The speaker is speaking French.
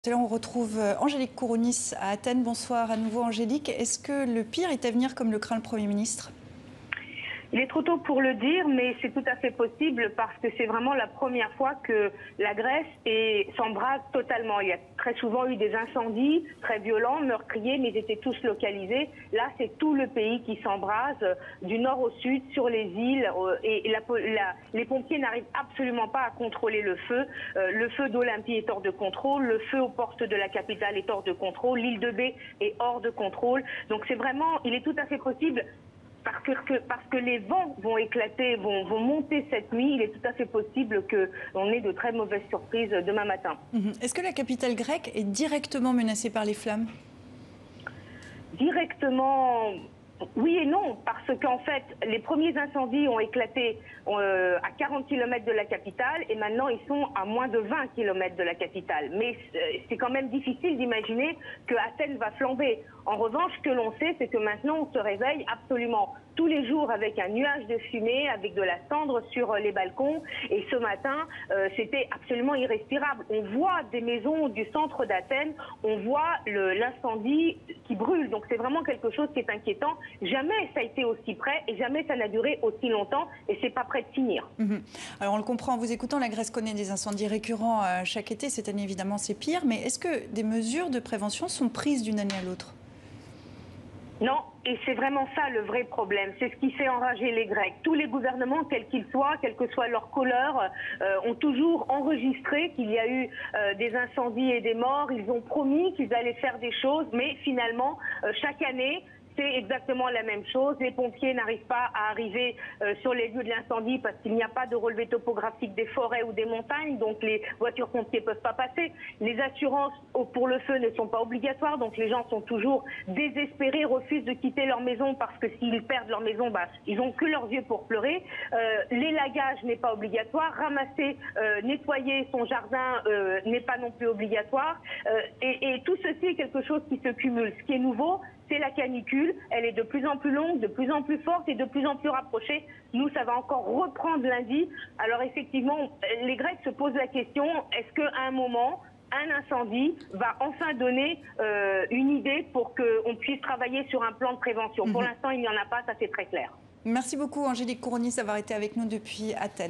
Là, on retrouve Angélique Kourounis à Athènes. Bonsoir à nouveau Angélique. Est-ce que le pire est à venir comme le craint le Premier ministre ? Il est trop tôt pour le dire, mais c'est tout à fait possible parce que c'est vraiment la première fois que la Grèce s'embrase totalement. Il y a très souvent eu des incendies très violents, meurtriers, mais ils étaient tous localisés. Là, c'est tout le pays qui s'embrase, du nord au sud, sur les îles. Et les pompiers n'arrivent absolument pas à contrôler le feu. Le feu d'Olympie est hors de contrôle. Le feu aux portes de la capitale est hors de contrôle. L'île de Bé est hors de contrôle. Donc c'est vraiment, il est tout à fait possible. Parce que les vents vont éclater, vont monter cette nuit, il est tout à fait possible qu'on ait de très mauvaises surprises demain matin. Est-ce que la capitale grecque est directement menacée par les flammes ? Directement, oui et non, parce qu'en fait, les premiers incendies ont éclaté à 40 km de la capitale et maintenant ils sont à moins de 20 km de la capitale. Mais c'est quand même difficile d'imaginer que Athènes va flamber. En revanche, ce que l'on sait, c'est que maintenant on se réveille absolument tous les jours avec un nuage de fumée, avec de la cendre sur les balcons. Et ce matin, c'était absolument irrespirable. On voit des maisons du centre d'Athènes, on voit l'incendie qui brûle. Donc c'est vraiment quelque chose qui est inquiétant. Jamais ça a été aussi près et jamais ça n'a duré aussi longtemps et c'est pas prêt de finir. Alors on le comprend en vous écoutant, la Grèce connaît des incendies récurrents chaque été. Cette année évidemment c'est pire, mais est-ce que des mesures de prévention sont prises d'une année à l'autre ? Non, et c'est vraiment ça le vrai problème. C'est ce qui fait enrager les Grecs. Tous les gouvernements, quels qu'ils soient, quelle que soit leur couleur, ont toujours enregistré qu'il y a eu des incendies et des morts. Ils ont promis qu'ils allaient faire des choses, mais finalement, chaque année, c'est exactement la même chose. Les pompiers n'arrivent pas à arriver sur les lieux de l'incendie parce qu'il n'y a pas de relevé topographique des forêts ou des montagnes, donc les voitures pompiers ne peuvent pas passer. Les assurances pour le feu ne sont pas obligatoires, donc les gens sont toujours désespérés, refusent de quitter leur maison parce que s'ils perdent leur maison, ils n'ont que leurs yeux pour pleurer. L'élagage n'est pas obligatoire, ramasser, nettoyer son jardin n'est pas non plus obligatoire. Et tout ceci est quelque chose qui se cumule. Ce qui est nouveau, c'est la canicule, elle est de plus en plus longue, de plus en plus forte et de plus en plus rapprochée. Nous, ça va encore reprendre lundi. Alors effectivement, les Grecs se posent la question, est-ce qu'à un moment, un incendie va enfin donner une idée pour qu'on puisse travailler sur un plan de prévention. Pour l'instant, il n'y en a pas, ça c'est très clair. Merci beaucoup Angélique Kourounis d'avoir été avec nous depuis Athènes.